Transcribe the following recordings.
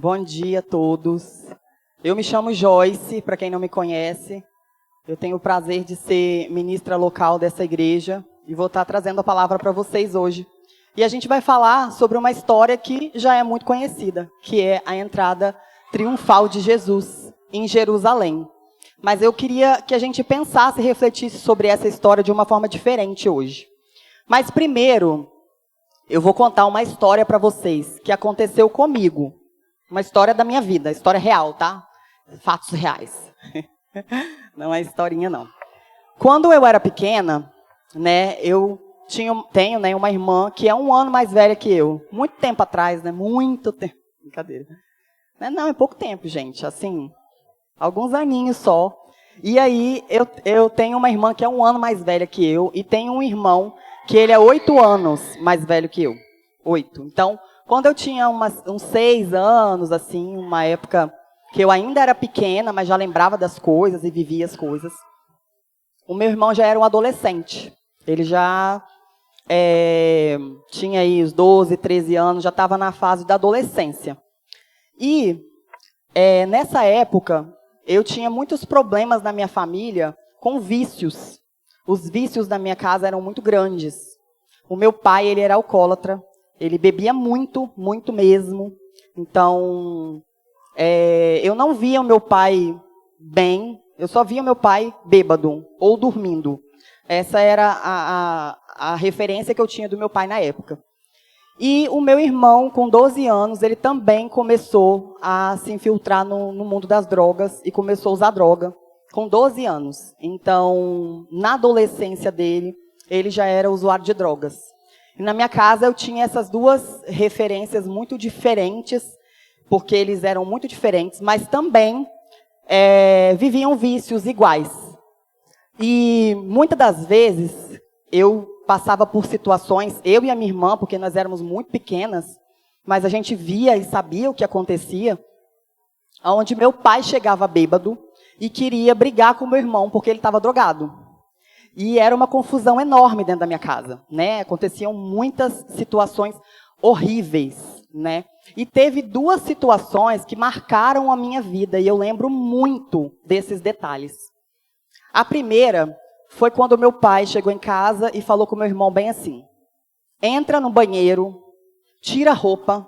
Bom dia a todos. Eu me chamo Joyce, para quem não me conhece. Eu tenho o prazer de ser ministra local dessa igreja e vou estar trazendo a palavra para vocês hoje. E a gente vai falar sobre uma história que já é muito conhecida, que é a entrada triunfal de Jesus em Jerusalém. Mas eu queria que a gente pensasse e refletisse sobre essa história de uma forma diferente hoje. Mas primeiro, eu vou contar uma história para vocês que aconteceu comigo. Uma história da minha vida, história real, tá? Fatos reais. Não é historinha, não. Quando eu era pequena, né, eu tenho uma irmã que é 1 ano mais velha que eu. Muito tempo atrás, né? Muito tempo. Brincadeira. Não, é pouco tempo, gente. Assim, alguns aninhos só. E aí, eu tenho uma irmã que é 1 ano mais velha que eu e tenho um irmão que ele é 8 anos mais velho que eu. 8. Então, quando eu tinha uns 6 anos, assim, uma época que eu ainda era pequena, mas já lembrava das coisas e vivia as coisas, o meu irmão já era um adolescente. Ele já tinha aí os 12, 13 anos, já estava na fase da adolescência. E nessa época, eu tinha muitos problemas na minha família com vícios. Os vícios da minha casa eram muito grandes. O meu pai, ele era alcoólatra. Ele bebia muito, muito mesmo. Então, eu não via o meu pai bem, eu só via o meu pai bêbado ou dormindo. Essa era a referência que eu tinha do meu pai na época. E o meu irmão, com 12 anos, ele também começou a se infiltrar no mundo das drogas e começou a usar droga com 12 anos. Então, na adolescência dele, ele já era usuário de drogas. E na minha casa eu tinha essas duas referências muito diferentes, porque eles eram muito diferentes, mas também viviam vícios iguais. E muitas das vezes eu passava por situações, eu e a minha irmã, porque nós éramos muito pequenas, mas a gente via e sabia o que acontecia, onde meu pai chegava bêbado e queria brigar com o meu irmão, porque ele estava drogado. E era uma confusão enorme dentro da minha casa, né? Aconteciam muitas situações horríveis, né? E teve 2 situações que marcaram a minha vida, e eu lembro muito desses detalhes. A primeira foi quando meu pai chegou em casa e falou com meu irmão bem assim: entra no banheiro, tira a roupa,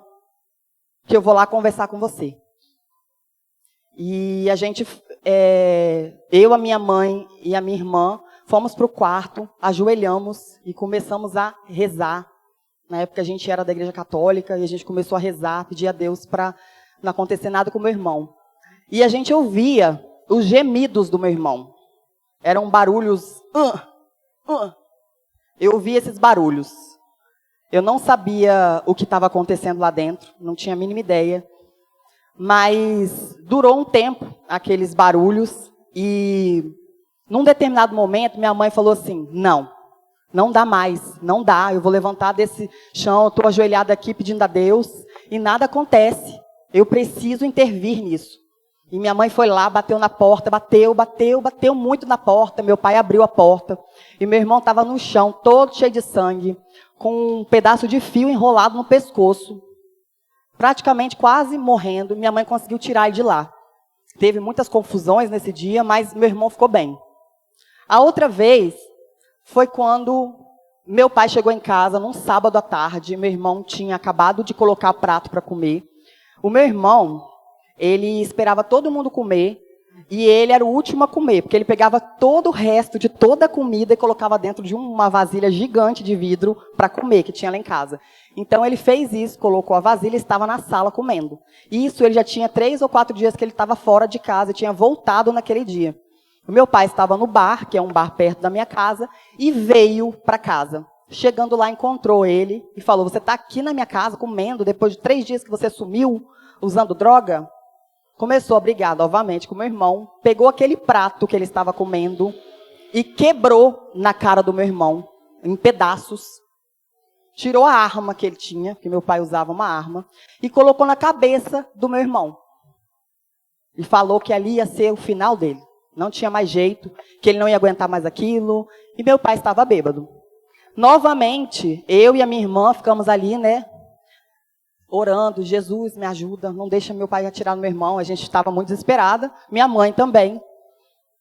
que eu vou lá conversar com você. E a gente, eu, a minha mãe e a minha irmã, fomos para o quarto, ajoelhamos e começamos a rezar. Na época a gente era da igreja católica e a gente começou a rezar, pedir a Deus para não acontecer nada com o meu irmão. E a gente ouvia os gemidos do meu irmão. Eram barulhos. Eu ouvia esses barulhos. Eu não sabia o que estava acontecendo lá dentro, não tinha a mínima ideia. Mas durou um tempo aqueles barulhos e num determinado momento minha mãe falou assim: não dá mais, não dá, eu vou levantar desse chão, eu estou ajoelhada aqui pedindo a Deus e nada acontece, eu preciso intervir nisso. E minha mãe foi lá, bateu na porta, bateu muito na porta, meu pai abriu a porta e meu irmão estava no chão, todo cheio de sangue, com um pedaço de fio enrolado no pescoço, praticamente quase morrendo. Minha mãe conseguiu tirar ele de lá. Teve muitas confusões nesse dia, mas meu irmão ficou bem. A outra vez foi quando meu pai chegou em casa num sábado à tarde. Meu irmão tinha acabado de colocar o prato para comer. O meu irmão, ele esperava todo mundo comer e ele era o último a comer, porque ele pegava todo o resto de toda a comida e colocava dentro de uma vasilha gigante de vidro para comer, que tinha lá em casa. Então ele fez isso, colocou a vasilha e estava na sala comendo. Isso ele já tinha 3 ou 4 dias que ele estava fora de casa e tinha voltado naquele dia. O meu pai estava no bar, que é um bar perto da minha casa, e veio para casa. Chegando lá, encontrou ele e falou: você está aqui na minha casa comendo depois de 3 dias que você sumiu usando droga? Começou a brigar novamente com meu irmão, pegou aquele prato que ele estava comendo e quebrou na cara do meu irmão, em pedaços. Tirou a arma que ele tinha, que meu pai usava uma arma, e colocou na cabeça do meu irmão. E falou que ali ia ser o final dele. Não tinha mais jeito, que ele não ia aguentar mais aquilo. E meu pai estava bêbado. Novamente, eu e a minha irmã ficamos ali, né, orando, Jesus, me ajuda, não deixa meu pai atirar no meu irmão. A gente estava muito desesperada, minha mãe também.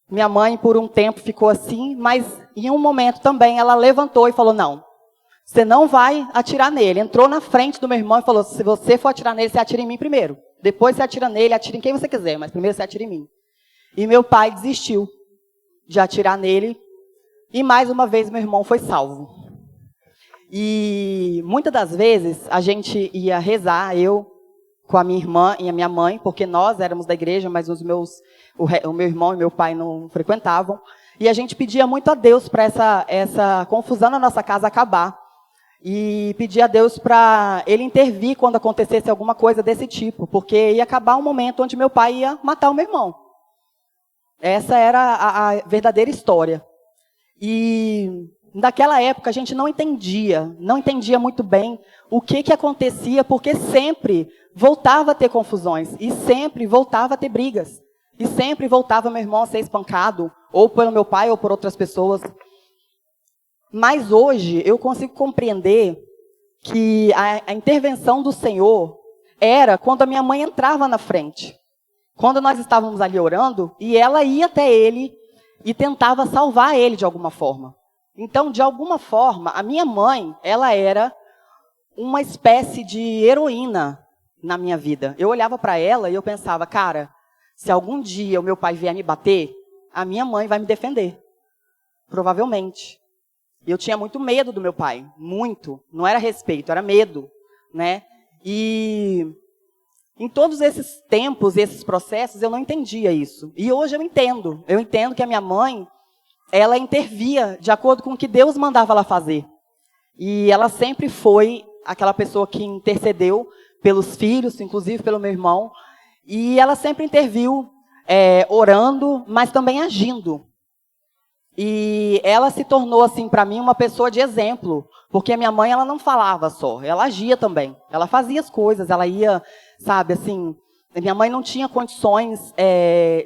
Minha mãe, por um tempo, ficou assim, mas em um momento também ela levantou e falou, não, você não vai atirar nele. Entrou na frente do meu irmão e falou, se você for atirar nele, você atira em mim primeiro. Depois você atira nele, atira em quem você quiser, mas primeiro você atira em mim. E meu pai desistiu de atirar nele, e mais uma vez meu irmão foi salvo. E muitas das vezes a gente ia rezar, eu com a minha irmã e a minha mãe, porque nós éramos da igreja, mas o meu irmão e meu pai não frequentavam. E a gente pedia muito a Deus para essa confusão na nossa casa acabar. E pedia a Deus para Ele intervir quando acontecesse alguma coisa desse tipo, porque ia acabar um momento onde meu pai ia matar o meu irmão. Essa era a verdadeira história. E naquela época a gente não entendia muito bem o que acontecia, porque sempre voltava a ter confusões, e sempre voltava a ter brigas, e sempre voltava meu irmão a ser espancado, ou pelo meu pai, ou por outras pessoas. Mas hoje eu consigo compreender que a intervenção do Senhor era quando a minha mãe entrava na frente, quando nós estávamos ali orando, e ela ia até ele e tentava salvar ele de alguma forma. Então, de alguma forma, a minha mãe, ela era uma espécie de heroína na minha vida. Eu olhava para ela e eu pensava, cara, se algum dia o meu pai vier me bater, a minha mãe vai me defender. Provavelmente. E eu tinha muito medo do meu pai. Muito. Não era respeito, era medo, né? E em todos esses tempos, esses processos, eu não entendia isso. E hoje eu entendo. Eu entendo que a minha mãe, ela intervia de acordo com o que Deus mandava ela fazer. E ela sempre foi aquela pessoa que intercedeu pelos filhos, inclusive pelo meu irmão. E ela sempre interviu, orando, mas também agindo. E ela se tornou, assim, para mim, uma pessoa de exemplo. Porque a minha mãe, ela não falava só, ela agia também. Ela fazia as coisas, ela ia, sabe, assim... Minha mãe não tinha condições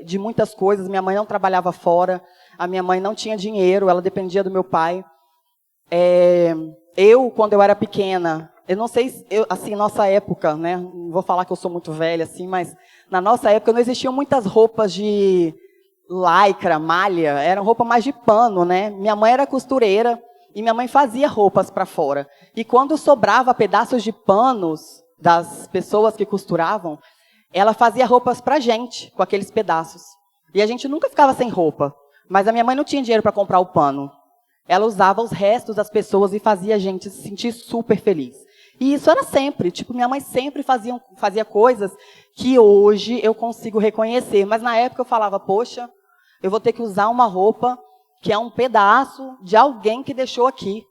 de muitas coisas, minha mãe não trabalhava fora, a minha mãe não tinha dinheiro, ela dependia do meu pai. Eu, quando eu era pequena, eu não sei, assim, nossa época, né, não vou falar que eu sou muito velha, assim, mas na nossa época não existiam muitas roupas de lycra, malha, eram roupas mais de pano, né? Minha mãe era costureira e minha mãe fazia roupas para fora. E quando sobrava pedaços de panos das pessoas que costuravam, ela fazia roupas para a gente, com aqueles pedaços. E a gente nunca ficava sem roupa. Mas a minha mãe não tinha dinheiro para comprar o pano. Ela usava os restos das pessoas e fazia a gente se sentir super feliz. E isso era sempre. Tipo, minha mãe sempre fazia coisas que hoje eu consigo reconhecer. Mas na época eu falava, poxa, eu vou ter que usar uma roupa que é um pedaço de alguém que deixou aqui.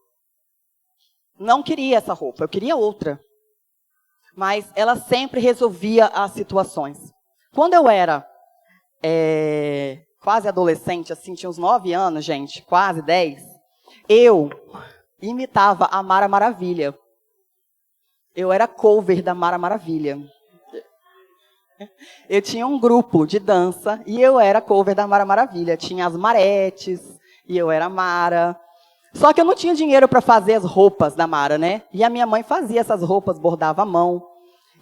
Não queria essa roupa, eu queria outra. Mas ela sempre resolvia as situações. Quando eu era quase adolescente, assim, tinha uns 9 anos, gente, quase 10, eu imitava a Mara Maravilha. Eu era cover da Mara Maravilha. Eu tinha um grupo de dança e eu era cover da Mara Maravilha. Tinha as Maretes e eu era Mara. Só que eu não tinha dinheiro para fazer as roupas da Mara, né? E a minha mãe fazia essas roupas, bordava à mão.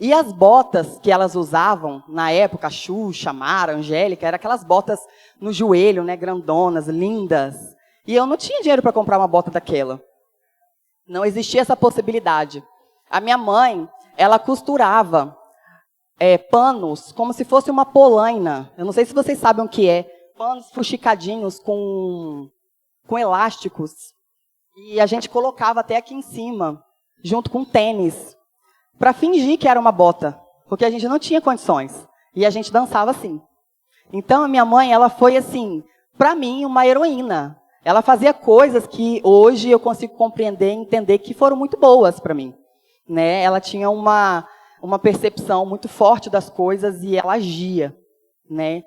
E as botas que elas usavam, na época, a Xuxa, Mara, Angélica, eram aquelas botas no joelho, né, grandonas, lindas. E eu não tinha dinheiro para comprar uma bota daquela. Não existia essa possibilidade. A minha mãe, ela costurava panos como se fosse uma polaina. Eu não sei se vocês sabem o que é. Panos fuxicadinhos com elásticos. E a gente colocava até aqui em cima, junto com tênis, para fingir que era uma bota, porque a gente não tinha condições. E a gente dançava assim. Então, a minha mãe, ela foi, assim, para mim, uma heroína. Ela fazia coisas que hoje eu consigo compreender e entender que foram muito boas para mim. Né? Ela tinha uma percepção muito forte das coisas e ela agia. Né?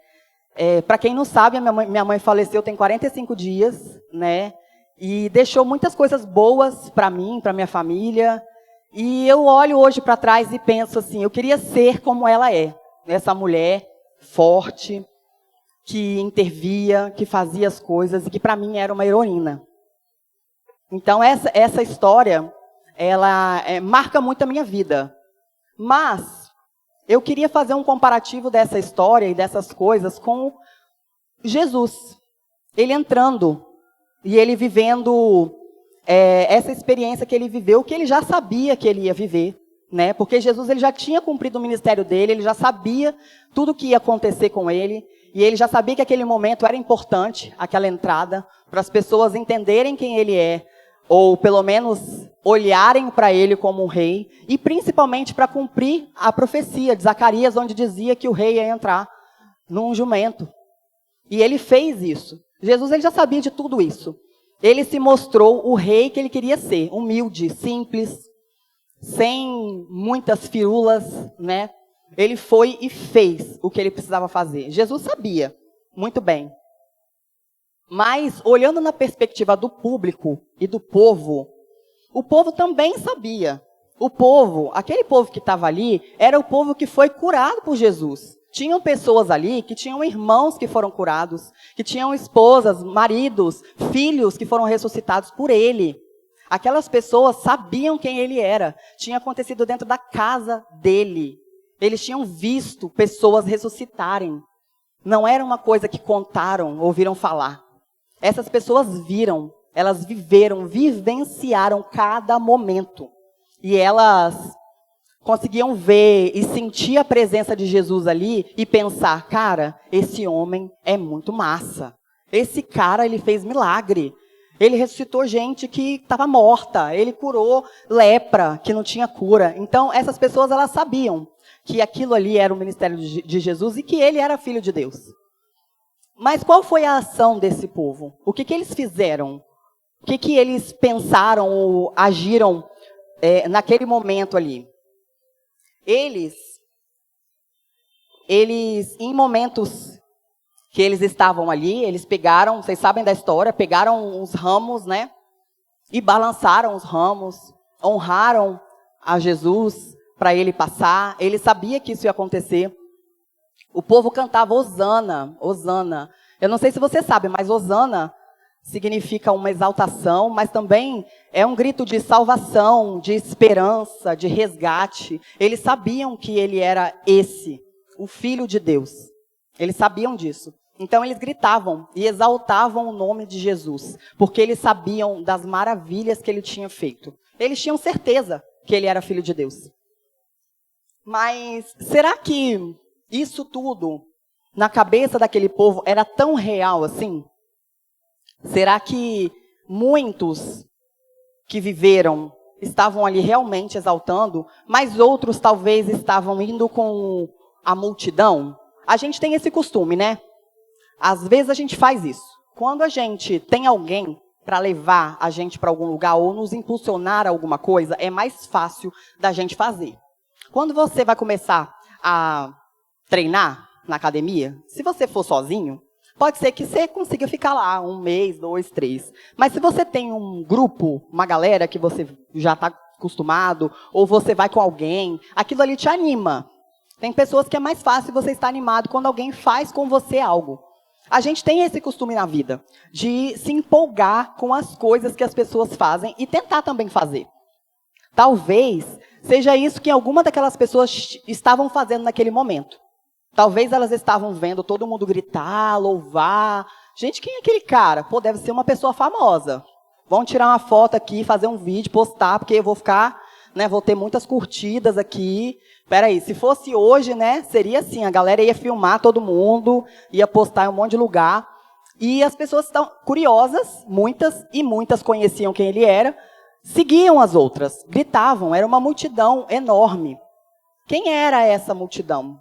Para quem não sabe, minha mãe faleceu tem 45 dias, né? E deixou muitas coisas boas para mim, para minha família. E eu olho hoje para trás e penso assim, eu queria ser como ela é. Essa mulher forte, que intervia, que fazia as coisas e que para mim era uma heroína. Então essa história, ela marca muito a minha vida. Mas eu queria fazer um comparativo dessa história e dessas coisas com Jesus. Ele entrando e ele vivendo essa experiência que ele viveu, que ele já sabia que ele ia viver, né? Porque Jesus ele já tinha cumprido o ministério dele, ele já sabia tudo o que ia acontecer com ele, e ele já sabia que aquele momento era importante, aquela entrada, para as pessoas entenderem quem ele é, ou pelo menos olharem para ele como um rei, e principalmente para cumprir a profecia de Zacarias, onde dizia que o rei ia entrar num jumento. E ele fez isso. Jesus ele já sabia de tudo isso. Ele se mostrou o rei que ele queria ser, humilde, simples, sem muitas firulas, né? Ele foi e fez o que ele precisava fazer. Jesus sabia muito bem. Mas, olhando na perspectiva do público e do povo, o povo também sabia. O povo, aquele povo que estava ali, era o povo que foi curado por Jesus. Tinham pessoas ali que tinham irmãos que foram curados, que tinham esposas, maridos, filhos que foram ressuscitados por ele. Aquelas pessoas sabiam quem ele era. Tinha acontecido dentro da casa dele. Eles tinham visto pessoas ressuscitarem. Não era uma coisa que contaram, ouviram falar. Essas pessoas viram, elas viveram, vivenciaram cada momento. E elas conseguiam ver e sentir a presença de Jesus ali e pensar, cara, esse homem é muito massa. Esse cara, ele fez milagre. Ele ressuscitou gente que estava morta. Ele curou lepra, que não tinha cura. Então, essas pessoas, elas sabiam que aquilo ali era o ministério de Jesus e que ele era filho de Deus. Mas qual foi a ação desse povo? O que eles fizeram? O que eles pensaram ou agiram naquele momento ali? Eles, em momentos que eles estavam ali, eles pegaram, vocês sabem da história, pegaram os ramos, né? E balançaram os ramos, honraram a Jesus para ele passar. Ele sabia que isso ia acontecer. O povo cantava Hosana, Hosana. Eu não sei se você sabe, mas Hosana significa uma exaltação, mas também é um grito de salvação, de esperança, de resgate. Eles sabiam que ele era o Filho de Deus. Eles sabiam disso. Então eles gritavam e exaltavam o nome de Jesus, porque eles sabiam das maravilhas que ele tinha feito. Eles tinham certeza que ele era Filho de Deus. Mas será que isso tudo, na cabeça daquele povo, era tão real assim? Será que muitos que viveram estavam ali realmente exaltando, mas outros talvez estavam indo com a multidão? A gente tem esse costume, né? Às vezes a gente faz isso. Quando a gente tem alguém para levar a gente para algum lugar ou nos impulsionar a alguma coisa, é mais fácil da gente fazer. Quando você vai começar a treinar na academia, se você for sozinho, pode ser que você consiga ficar lá 1 mês, 2, 3. Mas se você tem um grupo, uma galera que você já está acostumado, ou você vai com alguém, aquilo ali te anima. Tem pessoas que é mais fácil você estar animado quando alguém faz com você algo. A gente tem esse costume na vida, de se empolgar com as coisas que as pessoas fazem e tentar também fazer. Talvez seja isso que alguma daquelas pessoas estavam fazendo naquele momento. Talvez elas estavam vendo todo mundo gritar, louvar. Gente, quem é aquele cara? Pô, deve ser uma pessoa famosa. Vamos tirar uma foto aqui, fazer um vídeo, postar, porque eu vou ficar, né, vou ter muitas curtidas aqui. Peraí, se fosse hoje, né, seria assim, a galera ia filmar todo mundo, ia postar em um monte de lugar. E as pessoas estão curiosas, muitas conheciam quem ele era, seguiam as outras, gritavam, era uma multidão enorme. Quem era essa multidão?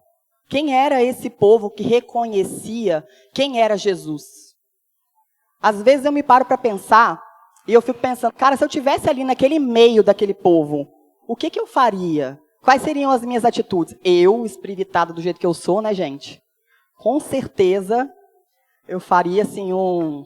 Quem era esse povo que reconhecia quem era Jesus? Às vezes eu me paro para pensar, e eu fico pensando, cara, se eu estivesse ali naquele meio daquele povo, o que eu faria? Quais seriam as minhas atitudes? Eu, espiritada do jeito que eu sou, né, gente? Com certeza, eu faria, assim, um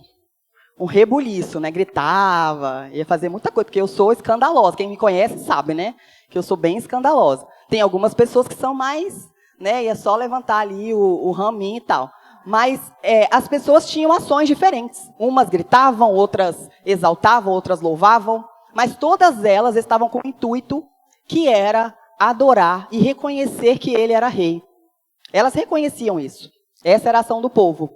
rebuliço, né? Gritava, ia fazer muita coisa, porque eu sou escandalosa. Quem me conhece sabe, né? Que eu sou bem escandalosa. Tem algumas pessoas que são mais, né? Ia só levantar ali o raminho e tal. Mas as pessoas tinham ações diferentes. Umas gritavam, outras exaltavam, outras louvavam. Mas todas elas estavam com o intuito que era adorar e reconhecer que ele era rei. Elas reconheciam isso. Essa era a ação do povo.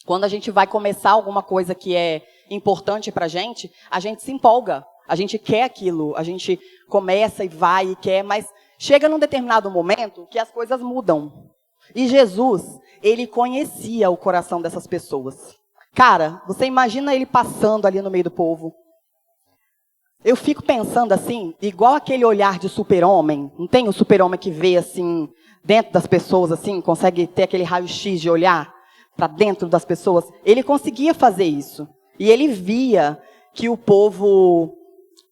Quando a gente vai começar alguma coisa que é importante para a gente se empolga. A gente quer aquilo, a gente começa e vai e quer, mas chega num determinado momento que as coisas mudam. E Jesus, ele conhecia o coração dessas pessoas. Cara, você imagina ele passando ali no meio do povo. Eu fico pensando assim, igual aquele olhar de super-homem. Não tem o super-homem que vê assim, dentro das pessoas, assim, consegue ter aquele raio-x de olhar para dentro das pessoas? Ele conseguia fazer isso. E ele via que o povo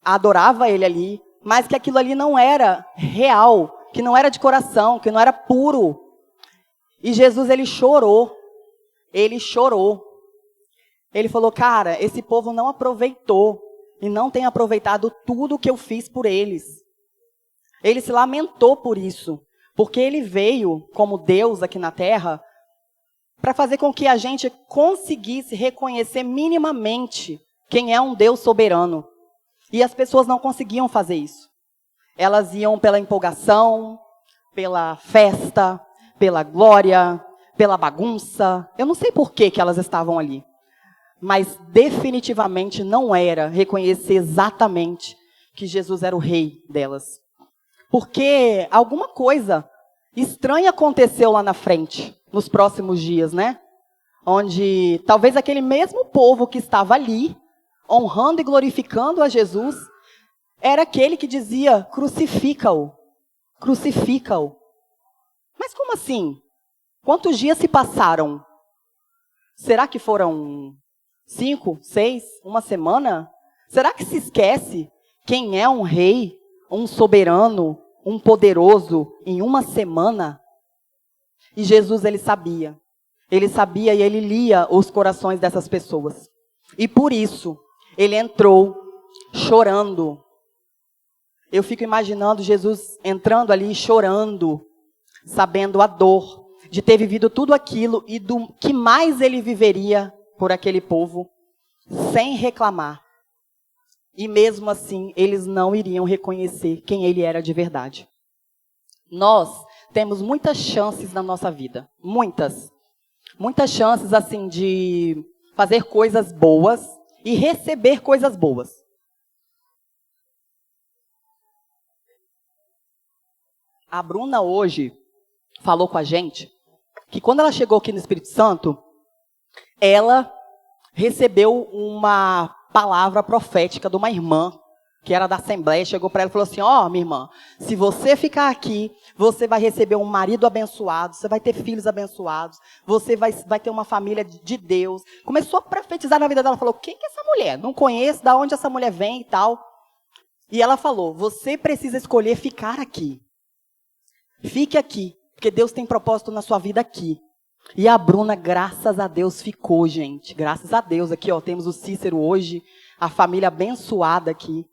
adorava ele ali, mas que aquilo ali não era real, que não era de coração, que não era puro. E Jesus, ele chorou. Ele chorou. Ele falou, cara, esse povo não aproveitou e não tem aproveitado tudo que eu fiz por eles. Ele se lamentou por isso, porque ele veio como Deus aqui na terra para fazer com que a gente conseguisse reconhecer minimamente quem é um Deus soberano. E as pessoas não conseguiam fazer isso. Elas iam pela empolgação, pela festa, pela glória, pela bagunça. Eu não sei por que elas estavam ali. Mas definitivamente não era reconhecer exatamente que Jesus era o rei delas. Porque alguma coisa estranha aconteceu lá na frente, nos próximos dias, né? Onde talvez aquele mesmo povo que estava ali, honrando e glorificando a Jesus, era aquele que dizia, crucifica-o, crucifica-o. Mas como assim? Quantos dias se passaram? Será que foram 5, 6, uma semana? Será que se esquece quem é um rei, um soberano, um poderoso em uma semana? E Jesus, ele sabia e ele lia os corações dessas pessoas. E por isso, ele entrou chorando. Eu fico imaginando Jesus entrando ali chorando, sabendo a dor de ter vivido tudo aquilo e do que mais ele viveria por aquele povo, sem reclamar. E mesmo assim, eles não iriam reconhecer quem ele era de verdade. Nós temos muitas chances na nossa vida, muitas chances assim de fazer coisas boas e receber coisas boas. A Bruna hoje falou com a gente que quando ela chegou aqui no Espírito Santo, ela recebeu uma palavra profética de uma irmã, que era da Assembleia, chegou para ela e falou assim, ó, minha irmã, se você ficar aqui, você vai receber um marido abençoado, você vai ter filhos abençoados, você vai ter uma família de Deus. Começou a profetizar na vida dela, falou, quem que é essa mulher? Não conheço, de onde essa mulher vem e tal. E ela falou, você precisa escolher ficar aqui. Fique aqui, porque Deus tem propósito na sua vida aqui. E a Bruna, graças a Deus, ficou, gente. Graças a Deus, aqui ó, temos o Cícero hoje, a família abençoada aqui.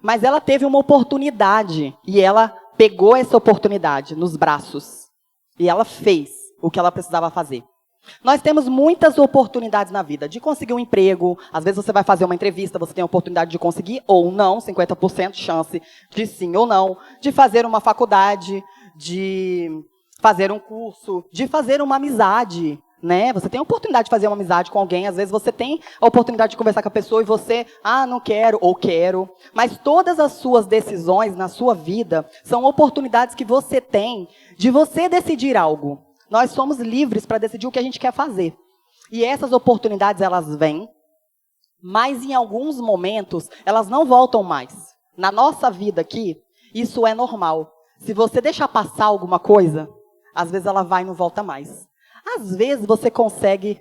Mas ela teve uma oportunidade, e ela pegou essa oportunidade nos braços. E ela fez o que ela precisava fazer. Nós temos muitas oportunidades na vida, de conseguir um emprego. Às vezes você vai fazer uma entrevista, você tem a oportunidade de conseguir ou não, 50% de chance de sim ou não. De fazer uma faculdade, de fazer um curso, de fazer uma amizade, né? Você tem a oportunidade de fazer uma amizade com alguém, às vezes você tem a oportunidade de conversar com a pessoa e você, não quero ou quero. Mas todas as suas decisões na sua vida são oportunidades que você tem de você decidir algo. Nós somos livres para decidir o que a gente quer fazer. E essas oportunidades, elas vêm, mas em alguns momentos, elas não voltam mais. Na nossa vida aqui, isso é normal. Se você deixar passar alguma coisa, às vezes ela vai e não volta mais. Às vezes você consegue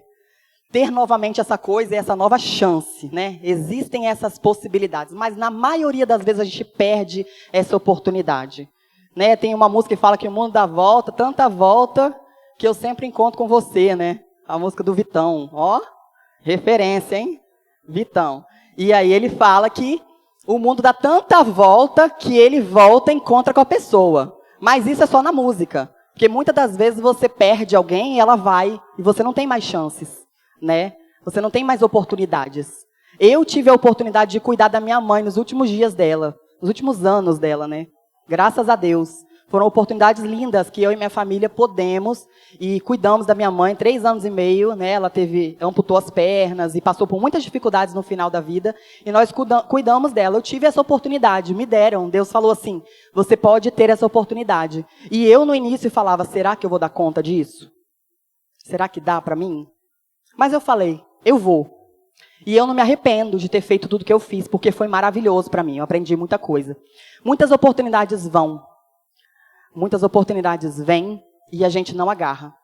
ter novamente essa coisa e essa nova chance, né? Existem essas possibilidades, mas na maioria das vezes a gente perde essa oportunidade. Né? Tem uma música que fala que o mundo dá volta, tanta volta, que eu sempre encontro com você, né? A música do Vitão. Ó, referência, hein? Vitão. E aí ele fala que o mundo dá tanta volta que ele volta e encontra com a pessoa. Mas isso é só na música. Porque muitas das vezes você perde alguém e ela vai, e você não tem mais chances, né? Você não tem mais oportunidades. Eu tive a oportunidade de cuidar da minha mãe nos últimos dias dela, nos últimos anos dela, né? Graças a Deus. Foram oportunidades lindas que eu e minha família podemos e cuidamos da minha mãe 3 anos e meio, né? Ela amputou as pernas e passou por muitas dificuldades no final da vida. E nós cuidamos dela. Eu tive essa oportunidade, me deram. Deus falou assim, você pode ter essa oportunidade. E eu no início falava, será que eu vou dar conta disso? Será que dá para mim? Mas eu falei, eu vou. E eu não me arrependo de ter feito tudo que eu fiz, porque foi maravilhoso para mim. Eu aprendi muita coisa. Muitas oportunidades vão. Muitas oportunidades vêm e a gente não agarra.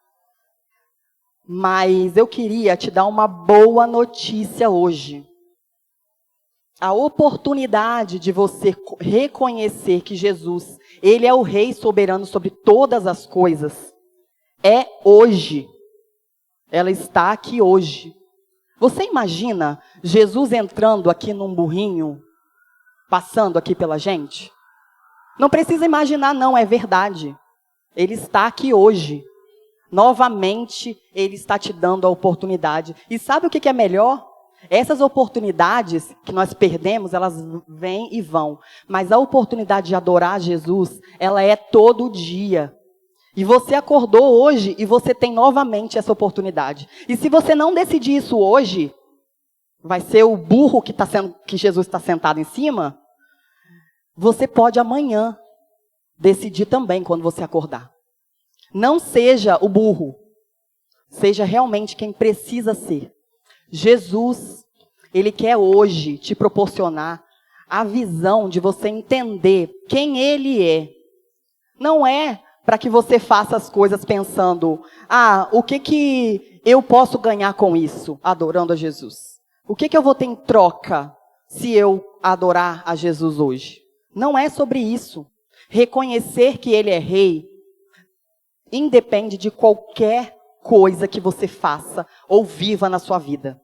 Mas eu queria te dar uma boa notícia hoje. A oportunidade de você reconhecer que Jesus, Ele é o Rei soberano sobre todas as coisas, é hoje. Ela está aqui hoje. Você imagina Jesus entrando aqui num burrinho, passando aqui pela gente? Não precisa imaginar, não, é verdade. Ele está aqui hoje. Novamente, Ele está te dando a oportunidade. E sabe o que é melhor? Essas oportunidades que nós perdemos, elas vêm e vão. Mas a oportunidade de adorar Jesus, ela é todo dia. E você acordou hoje e você tem novamente essa oportunidade. E se você não decidir isso hoje, vai ser o burro que Jesus está sentado em cima. Você pode amanhã decidir também quando você acordar. Não seja o burro. Seja realmente quem precisa ser. Jesus, Ele quer hoje te proporcionar a visão de você entender quem Ele é. Não é para que você faça as coisas pensando, o que eu posso ganhar com isso, adorando a Jesus? O que eu vou ter em troca se eu adorar a Jesus hoje? Não é sobre isso. Reconhecer que Ele é Rei independe de qualquer coisa que você faça ou viva na sua vida.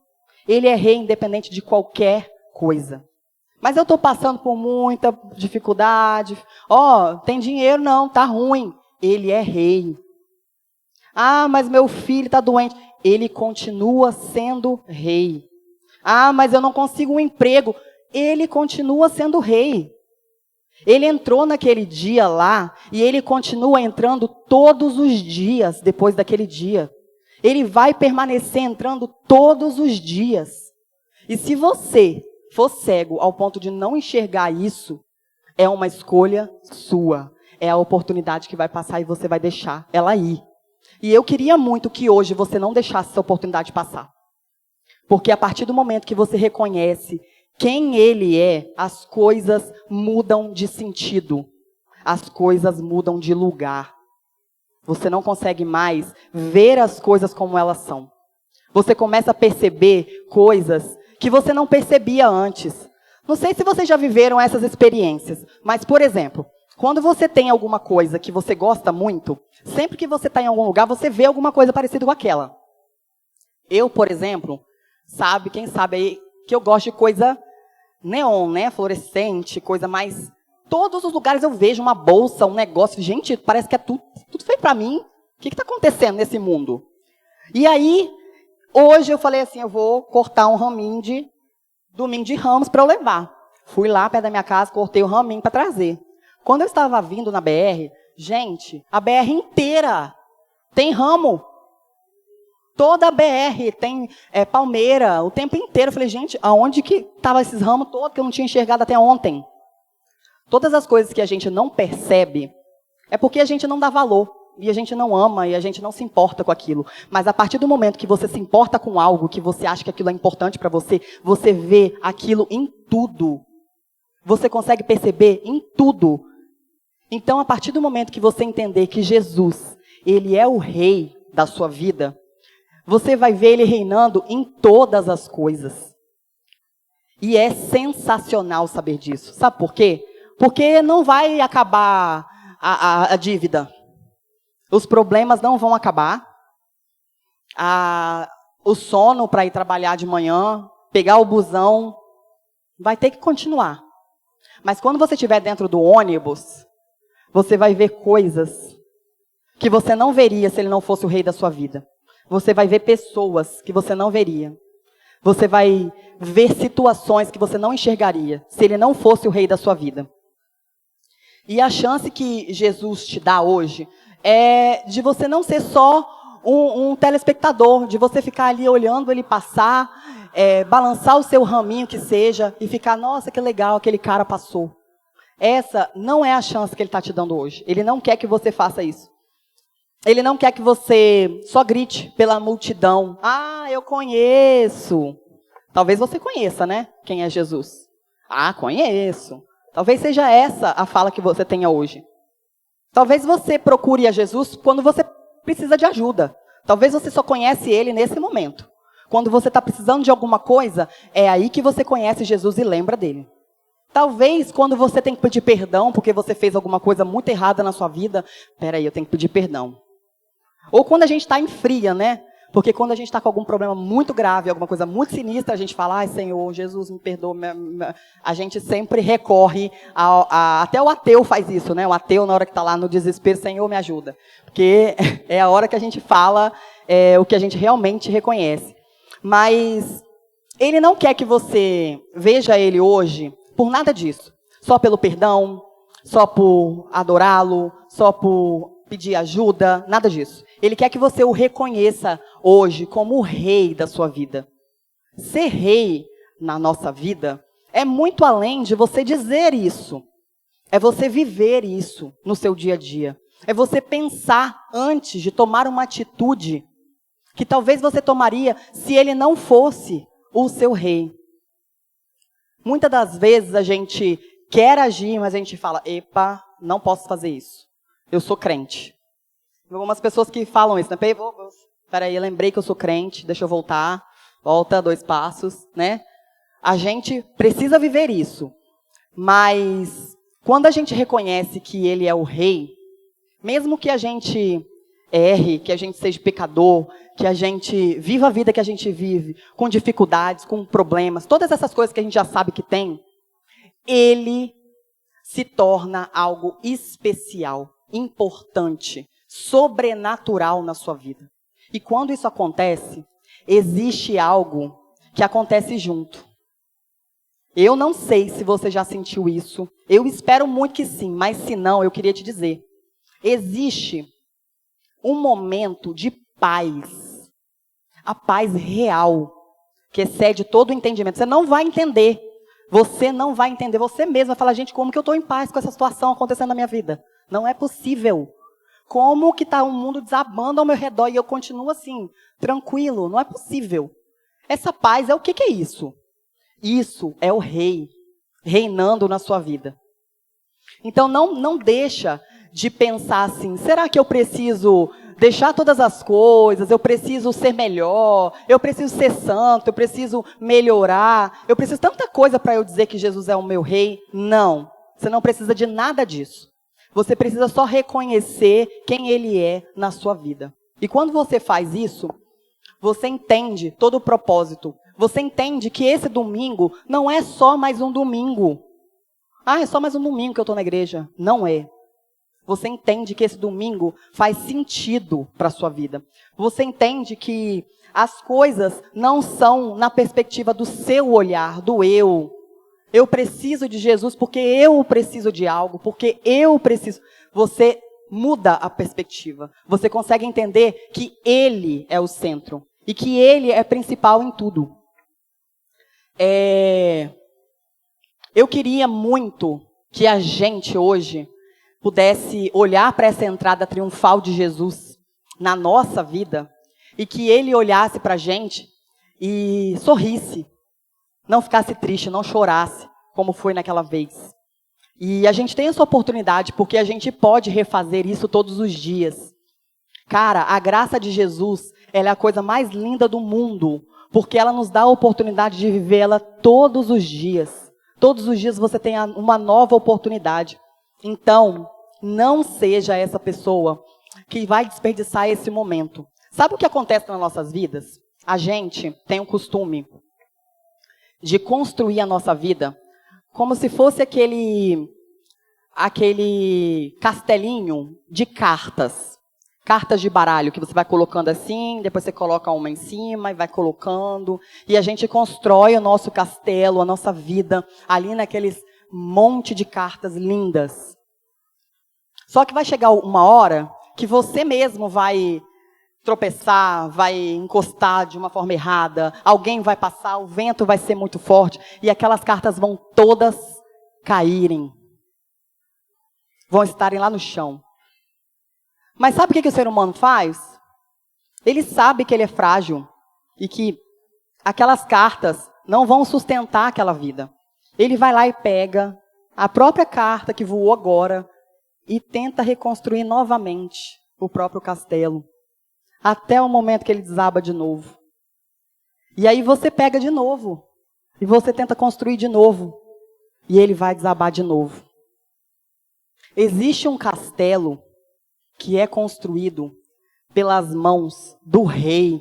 Ele é Rei independente de qualquer coisa. Mas eu estou passando por muita dificuldade. Tem dinheiro? Não, tá ruim. Ele é Rei. Mas meu filho está doente. Ele continua sendo Rei. Mas eu não consigo um emprego. Ele continua sendo Rei. Ele entrou naquele dia lá e Ele continua entrando todos os dias depois daquele dia. Ele vai permanecer entrando todos os dias. E se você for cego ao ponto de não enxergar isso, é uma escolha sua. É a oportunidade que vai passar e você vai deixar ela ir. E eu queria muito que hoje você não deixasse essa oportunidade passar. Porque a partir do momento que você reconhece quem Ele é, as coisas mudam de sentido. As coisas mudam de lugar. Você não consegue mais ver as coisas como elas são. Você começa a perceber coisas que você não percebia antes. Não sei se vocês já viveram essas experiências, mas, por exemplo, quando você tem alguma coisa que você gosta muito, sempre que você está em algum lugar, você vê alguma coisa parecida com aquela. Eu, por exemplo, quem sabe aí, que eu gosto de coisa neon, né? Fluorescente, coisa mais... Todos os lugares eu vejo uma bolsa, um negócio. Gente, parece que é tudo feito para mim. O que está acontecendo nesse mundo? E aí, hoje eu falei assim, eu vou cortar um raminho de domingo de ramos para eu levar. Fui lá perto da minha casa, cortei o raminho para trazer. Quando eu estava vindo na BR, gente, a BR inteira tem ramo. Toda a BR tem palmeira, o tempo inteiro. Eu falei, gente, aonde que estavam esses ramos todos que eu não tinha enxergado até ontem? Todas as coisas que a gente não percebe é porque a gente não dá valor. E a gente não ama e a gente não se importa com aquilo. Mas a partir do momento que você se importa com algo, que você acha que aquilo é importante para você, você vê aquilo em tudo. Você consegue perceber em tudo. Então, a partir do momento que você entender que Jesus, Ele é o Rei da sua vida, você vai ver Ele reinando em todas as coisas. E é sensacional saber disso. Sabe por quê? Porque não vai acabar a dívida. Os problemas não vão acabar. O sono para ir trabalhar de manhã, pegar o busão, vai ter que continuar. Mas quando você estiver dentro do ônibus, você vai ver coisas que você não veria se Ele não fosse o Rei da sua vida. Você vai ver pessoas que você não veria. Você vai ver situações que você não enxergaria se Ele não fosse o Rei da sua vida. E a chance que Jesus te dá hoje é de você não ser só um telespectador, de você ficar ali olhando ele passar, balançar o seu raminho que seja e ficar, nossa, que legal, aquele cara passou. Essa não é a chance que ele está te dando hoje. Ele não quer que você faça isso. Ele não quer que você só grite pela multidão. Ah, eu conheço. Talvez você conheça, né? Quem é Jesus. Ah, conheço. Talvez seja essa a fala que você tenha hoje. Talvez você procure a Jesus quando você precisa de ajuda. Talvez você só conhece ele nesse momento. Quando você está precisando de alguma coisa, é aí que você conhece Jesus e lembra dele. Talvez quando você tem que pedir perdão porque você fez alguma coisa muito errada na sua vida, peraí, eu tenho que pedir perdão. Ou quando a gente está em fria, né? Porque quando a gente está com algum problema muito grave, alguma coisa muito sinistra, a gente fala, ai Senhor, Jesus me perdoa. A gente sempre recorre, até o ateu faz isso, né? O ateu na hora que está lá no desespero, Senhor me ajuda. Porque é a hora que a gente fala o que a gente realmente reconhece. Mas ele não quer que você veja ele hoje por nada disso. Só pelo perdão, só por adorá-lo, só por pedir ajuda, nada disso. Ele quer que você o reconheça hoje como o rei da sua vida. Ser rei na nossa vida é muito além de você dizer isso. É você viver isso no seu dia a dia. É você pensar antes de tomar uma atitude que talvez você tomaria se ele não fosse o seu rei. Muitas das vezes a gente quer agir, mas a gente fala, epa, não posso fazer isso. Eu sou crente. Algumas pessoas que falam isso, né? Peraí, eu lembrei que eu sou crente, deixa eu voltar. Volta 2 passos, né? A gente precisa viver isso. Mas quando a gente reconhece que ele é o rei, mesmo que a gente erre, que a gente seja pecador, que a gente viva a vida que a gente vive, com dificuldades, com problemas, todas essas coisas que a gente já sabe que tem, ele se torna algo especial, importante, sobrenatural na sua vida. E quando isso acontece, existe algo que acontece junto. Eu não sei se você já sentiu isso. Eu espero muito que sim, mas se não, eu queria te dizer. Existe um momento de paz. A paz real, que excede todo o entendimento. Você não vai entender. Você não vai entender. Você mesmo vai falar, gente, como que eu estou em paz com essa situação acontecendo na minha vida? Não é possível. Como que está o mundo desabando ao meu redor e eu continuo assim, tranquilo? Não é possível. Essa paz é o que é isso? Isso é o rei reinando na sua vida. Então não deixa de pensar assim, será que eu preciso deixar todas as coisas, eu preciso ser melhor, eu preciso ser santo, eu preciso melhorar, eu preciso tanta coisa para eu dizer que Jesus é o meu rei? Não, você não precisa de nada disso. Você precisa só reconhecer quem ele é na sua vida. E quando você faz isso, você entende todo o propósito. Você entende que esse domingo não é só mais um domingo. Ah, é só mais um domingo que eu estou na igreja. Não é. Você entende que esse domingo faz sentido para a sua vida. Você entende que as coisas não são na perspectiva do seu olhar, do eu. Eu preciso de Jesus porque eu preciso de algo, porque eu preciso. Você muda a perspectiva. Você consegue entender que ele é o centro e que ele é principal em tudo. Eu queria muito que a gente hoje pudesse olhar para essa entrada triunfal de Jesus na nossa vida e que ele olhasse para a gente e sorrisse, não ficasse triste, não chorasse, como foi naquela vez. E a gente tem essa oportunidade porque a gente pode refazer isso todos os dias. Cara, a graça de Jesus, ela é a coisa mais linda do mundo, porque ela nos dá a oportunidade de viver ela todos os dias. Todos os dias você tem uma nova oportunidade. Então, não seja essa pessoa que vai desperdiçar esse momento. Sabe o que acontece nas nossas vidas? A gente tem o costume de construir a nossa vida como se fosse aquele castelinho de cartas. Cartas de baralho, que você vai colocando assim, depois você coloca uma em cima e vai colocando. E a gente constrói o nosso castelo, a nossa vida, ali naqueles monte de cartas lindas. Só que vai chegar uma hora que você mesmo vai tropeçar, vai encostar de uma forma errada, alguém vai passar, o vento vai ser muito forte e aquelas cartas vão todas caírem. Vão estarem lá no chão. Mas sabe o que o ser humano faz? Ele sabe que ele é frágil e que aquelas cartas não vão sustentar aquela vida. Ele vai lá e pega a própria carta que voou agora e tenta reconstruir novamente o próprio castelo. Até o momento que ele desaba de novo. E aí você pega de novo. E você tenta construir de novo. E ele vai desabar de novo. Existe um castelo que é construído pelas mãos do rei.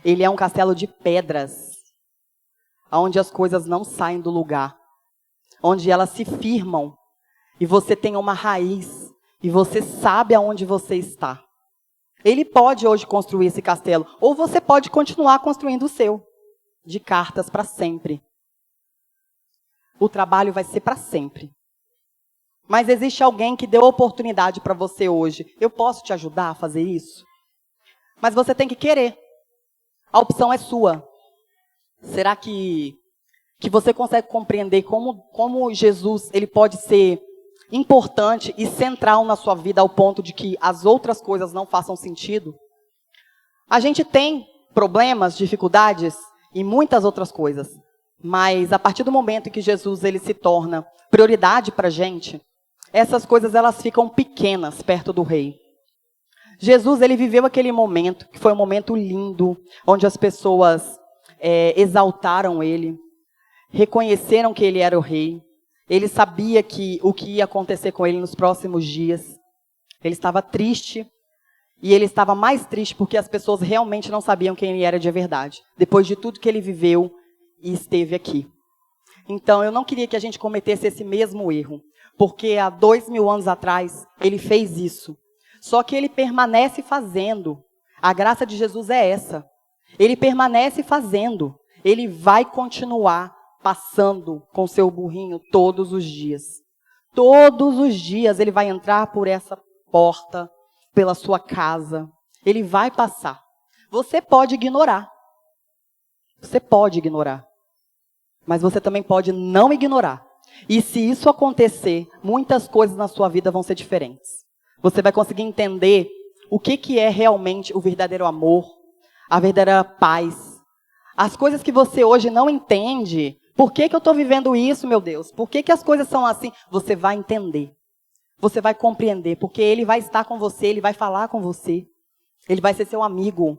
Ele é um castelo de pedras, onde as coisas não saem do lugar, onde elas se firmam, e você tem uma raiz, e você sabe aonde você está. Ele pode hoje construir esse castelo, ou você pode continuar construindo o seu, de cartas para sempre. O trabalho vai ser para sempre. Mas existe alguém que deu oportunidade para você hoje. Eu posso te ajudar a fazer isso? Mas você tem que querer. A opção é sua. Será que você consegue compreender como Jesus ele pode ser importante e central na sua vida ao ponto de que as outras coisas não façam sentido? A gente tem problemas, dificuldades e muitas outras coisas. Mas a partir do momento em que Jesus ele se torna prioridade para a gente, essas coisas elas ficam pequenas perto do rei. Jesus ele viveu aquele momento, que foi um momento lindo, onde as pessoas exaltaram ele, reconheceram que ele era o rei. Ele sabia o que ia acontecer com ele nos próximos dias. Ele estava triste, e ele estava mais triste porque as pessoas realmente não sabiam quem ele era de verdade, depois de tudo que ele viveu e esteve aqui. Então, eu não queria que a gente cometesse esse mesmo erro, porque há 2000 anos atrás, ele fez isso. Só que ele permanece fazendo. A graça de Jesus é essa. Ele permanece fazendo. Ele vai continuar passando com seu burrinho todos os dias. Todos os dias ele vai entrar por essa porta, pela sua casa. Ele vai passar. Você pode ignorar. Você pode ignorar. Mas você também pode não ignorar. E se isso acontecer, muitas coisas na sua vida vão ser diferentes. Você vai conseguir entender o que é realmente o verdadeiro amor, a verdadeira paz. As coisas que você hoje não entende. Por que eu estou vivendo isso, meu Deus? Por que as coisas são assim? Você vai entender. Você vai compreender. Porque Ele vai estar com você, Ele vai falar com você. Ele vai ser seu amigo.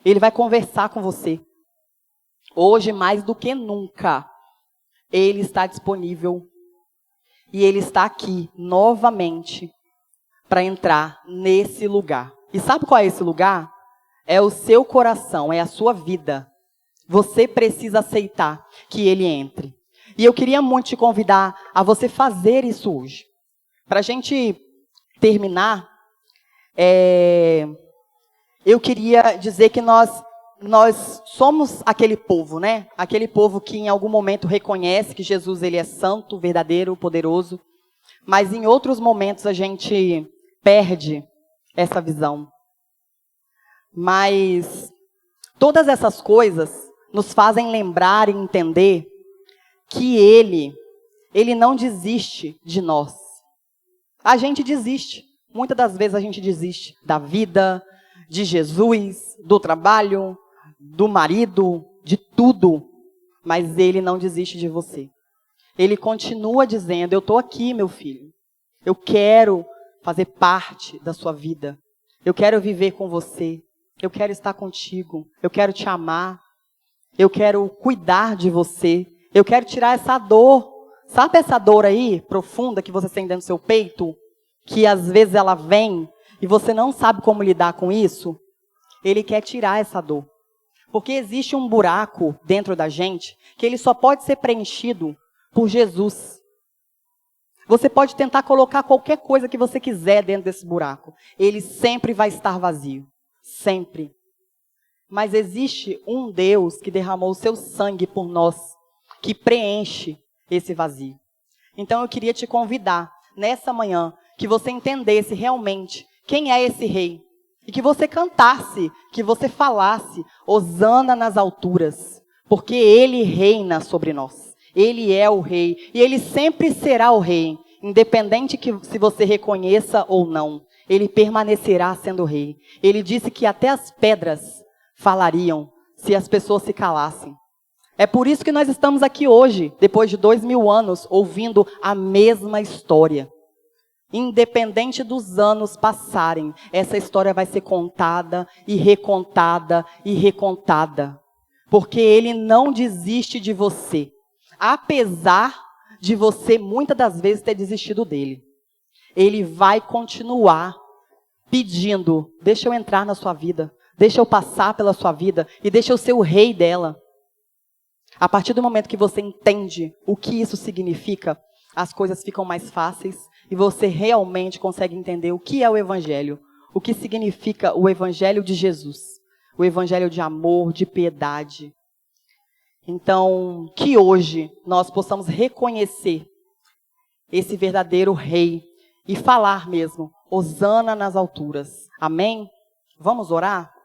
Ele vai conversar com você. Hoje, mais do que nunca, Ele está disponível. E Ele está aqui, novamente, para entrar nesse lugar. E sabe qual é esse lugar? É o seu coração, é a sua vida. Você precisa aceitar que Ele entre. E eu queria muito te convidar a você fazer isso hoje. Para a gente terminar, eu queria dizer que nós somos aquele povo, né? Aquele povo que em algum momento reconhece que Jesus ele é santo, verdadeiro, poderoso. Mas em outros momentos a gente perde essa visão. Mas todas essas coisas nos fazem lembrar e entender que Ele não desiste de nós. A gente desiste. Muitas das vezes a gente desiste da vida, de Jesus, do trabalho, do marido, de tudo. Mas Ele não desiste de você. Ele continua dizendo, eu estou aqui, meu filho. Eu quero fazer parte da sua vida. Eu quero viver com você. Eu quero estar contigo. Eu quero te amar. Eu quero cuidar de você. Eu quero tirar essa dor. Sabe essa dor aí, profunda, que você tem dentro do seu peito? Que às vezes ela vem e você não sabe como lidar com isso? Ele quer tirar essa dor. Porque existe um buraco dentro da gente que ele só pode ser preenchido por Jesus. Você pode tentar colocar qualquer coisa que você quiser dentro desse buraco. Ele sempre vai estar vazio. Sempre. Mas existe um Deus que derramou o seu sangue por nós, que preenche esse vazio. Então eu queria te convidar, nessa manhã, que você entendesse realmente quem é esse rei. E que você cantasse, que você falasse, hosana nas alturas, porque ele reina sobre nós. Ele é o rei e ele sempre será o rei, independente que se você reconheça ou não. Ele permanecerá sendo rei. Ele disse que até as pedras falariam se as pessoas se calassem. É por isso que nós estamos aqui hoje, depois de 2000 anos, ouvindo a mesma história. Independente dos anos passarem, essa história vai ser contada e recontada e recontada. Porque ele não desiste de você. Apesar de você, muitas das vezes, ter desistido dele. Ele vai continuar pedindo, deixa eu entrar na sua vida. Deixa eu passar pela sua vida e deixa eu ser o rei dela. A partir do momento que você entende o que isso significa, as coisas ficam mais fáceis e você realmente consegue entender o que é o Evangelho, o que significa o Evangelho de Jesus, o Evangelho de amor, de piedade. Então, que hoje nós possamos reconhecer esse verdadeiro rei e falar mesmo, hosana nas alturas. Amém? Vamos orar?